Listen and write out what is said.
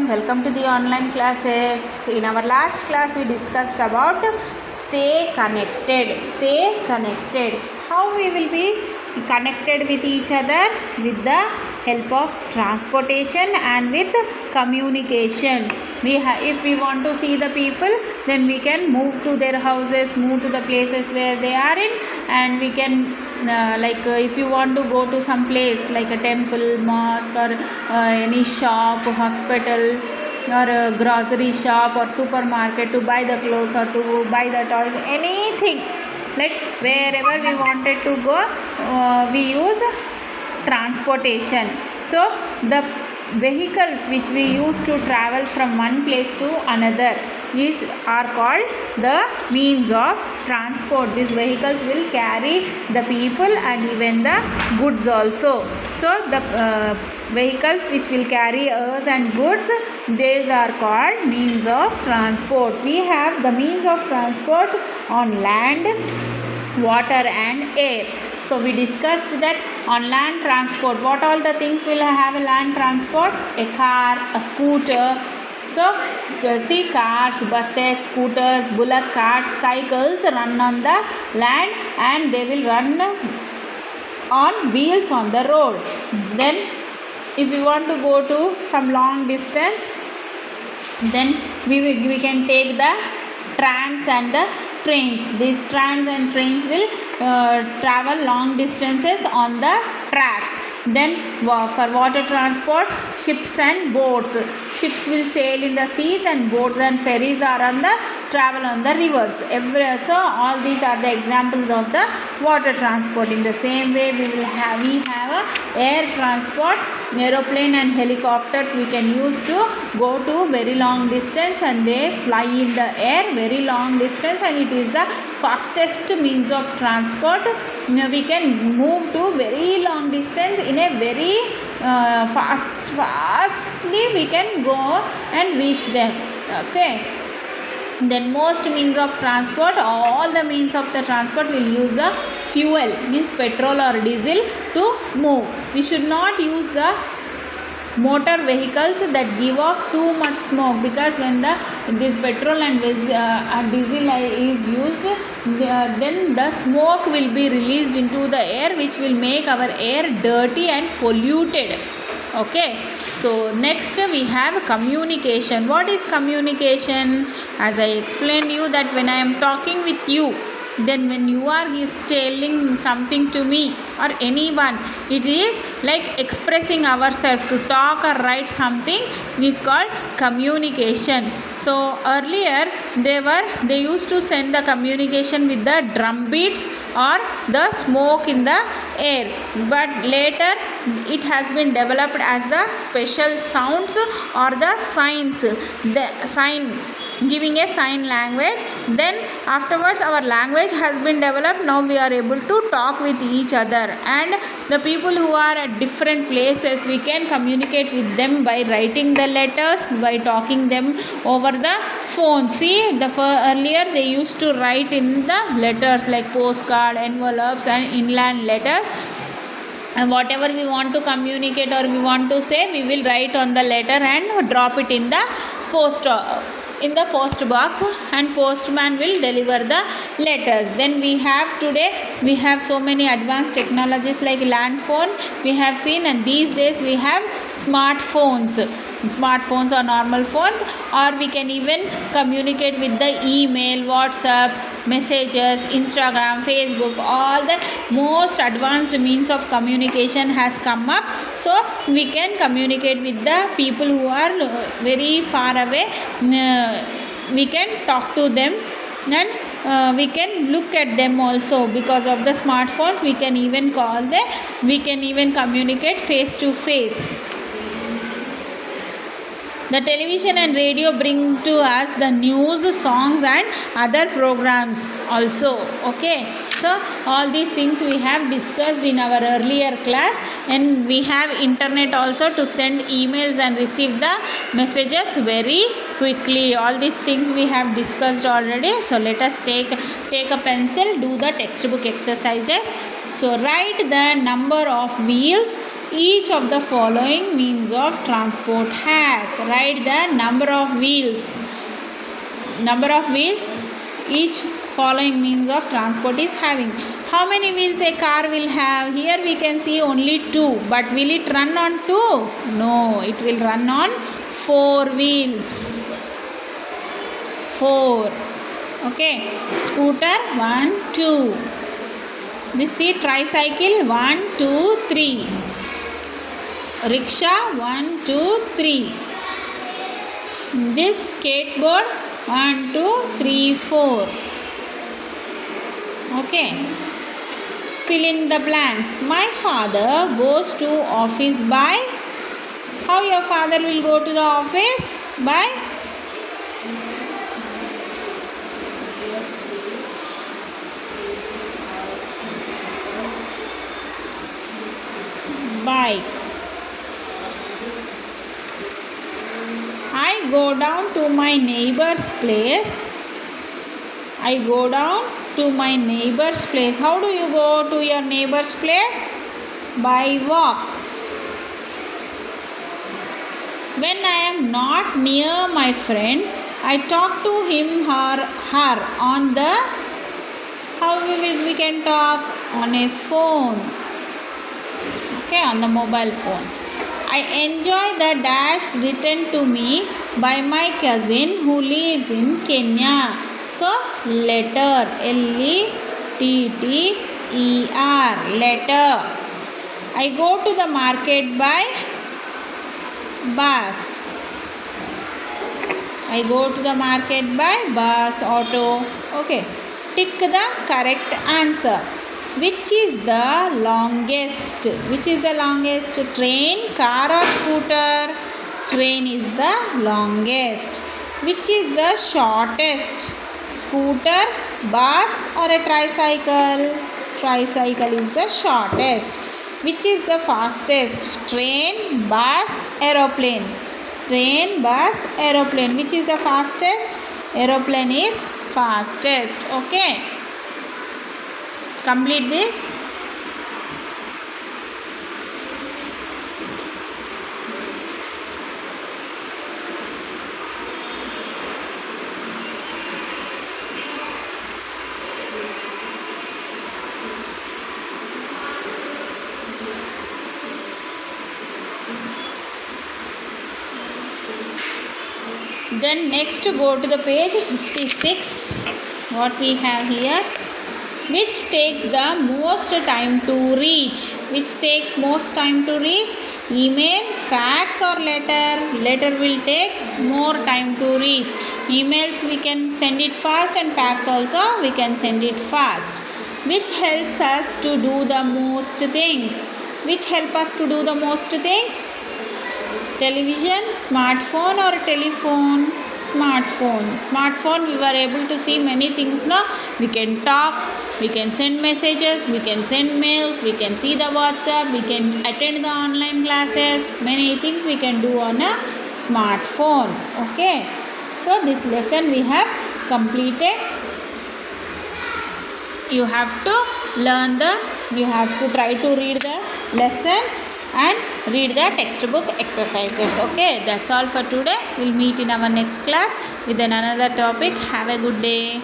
welcome to the online classes. In our last class we discussed about stay connected, how we will be connected with each other with the help of transportation and with communication. If we want to see the people, then we can move to their houses, move to the places where they are in, and we can if you want to go to some place like a temple, mosque, or any shop, hospital, or a grocery shop or supermarket to buy the clothes or to buy the toys, anything, like wherever we wanted to go, we use transportation. So the vehicles which we use to travel from one place to another are called the means of transport. These vehicles will carry the people and even the goods also. So the vehicles which will carry us and goods, these are called means of transport. We have the means of transport on land, water and air. So we discussed that on land transport, what all the things will have a land transport? A car, a scooter. So see, cars, buses, scooters, bullock carts, cycles run on the land and they will run on wheels on the road. Then if we want to go to some long distance, then we can take the trams and the trains. These trams and trains will travel long distances on the tracks. Then for water transport, ships and boats. Ships will sail in the seas and boats and ferries are on the travel on the rivers. So all these are the examples of the water transport. In the same way we have a air transport. Aeroplane and helicopters we can use to go to very long distance and they fly in the air very long distance, and it is the fastest means of transport. We can move to very long distance in a very fastly we can go and reach them. Okay. Then most means of transport, all the means of the transport will use the fuel, means petrol or diesel to move. We should not use the motor vehicles that give off too much smoke, because when this petrol and diesel is used, then the smoke will be released into the air, which will make our air dirty and polluted. Okay, so next we have communication. What is communication? As I explained you that when I am talking with you, then when you are telling something to me or anyone, it is like expressing ourselves. To talk or write something is called communication. So earlier they used to send the communication with the drum beats or the smoke in the air, but later it has been developed as the special sounds or the signs, the sign, giving a sign language. Then afterwards our language has been developed. Now we are able to talk with each other, and the people who are at different places, we can communicate with them by writing the letters, by talking them over the phone. See, earlier they used to write in the letters like postcard, envelopes and inland letters, and whatever we want to communicate or we want to say, we will write on the letter and drop it in the post box, and postman will deliver the letters. Then we have so many advanced technologies like land phone we have seen, and these days we have smartphones or normal phones, or we can even communicate with the email, WhatsApp, messages, Instagram, Facebook. All the most advanced means of communication has come up, so we can communicate with the people who are very far away. We can talk to them, and we can look at them also. Because of the smartphones, we can even call them, we can even communicate face to face. The television and radio bring to us the news, songs and other programs also. Okay, so all these things we have discussed in our earlier class, and we have internet also to send emails and receive the messages very quickly. All these things we have discussed already. So let us take a pencil, do the textbook exercises. So write the number of wheels each of the following means of transport has? Write the number of wheels. Number of wheels each following means of transport is having. How many wheels a car will have? Here we can see only 2, but will it run on 2? No, it will run on 4 wheels. 4. Okay, scooter 1, 2. This is tricycle 1, 2, 3. Rickshaw 1, 2, 3. This skateboard 1, 2, 3, 4. Okay. Fill in the blanks. My father goes to office by. How your father will go to the office? By bike. I go down to my neighbor's place. I go down to my neighbor's place. How do you go to your neighbor's place? By walk. When I am not near my friend, I talk to him or her on the. How we can talk? On a phone. Okay, on the mobile phone. I enjoy the dash written to me by my cousin who lives in Kenya. So, letter. L-E-T-T-E-R. Letter. I go to the market by bus. I go to the market by bus, auto. Okay. Tick the correct answer. Which is the longest? Which is the longest? Train, car or scooter? Train is the longest. Which is the shortest? Scooter, bus or a tricycle? Tricycle is the shortest. Which is the fastest? Train, bus, aeroplane? Train, bus, aeroplane. Which is the fastest? Aeroplane is fastest. Okay. Complete this. Then next go to the page 56. What we have here? Which takes the most time to reach? Which takes most time to reach? Email, fax or letter? Letter will take more time to reach. Emails we can send it fast, and fax also we can send it fast. Which helps us to do the most things? Which help us to do the most things? Television, smartphone or telephone? Smartphone. Smartphone we were able to see many things now. We can talk, we can send messages, we can send mails, we can see the WhatsApp, we can attend the online classes. Many things we can do on a smartphone. Okay. So this lesson we have completed. You have to learn you have to try to read the lesson and read the textbook exercises. Okay, that's all for today. We'll meet in our next class with another topic. Have a good day.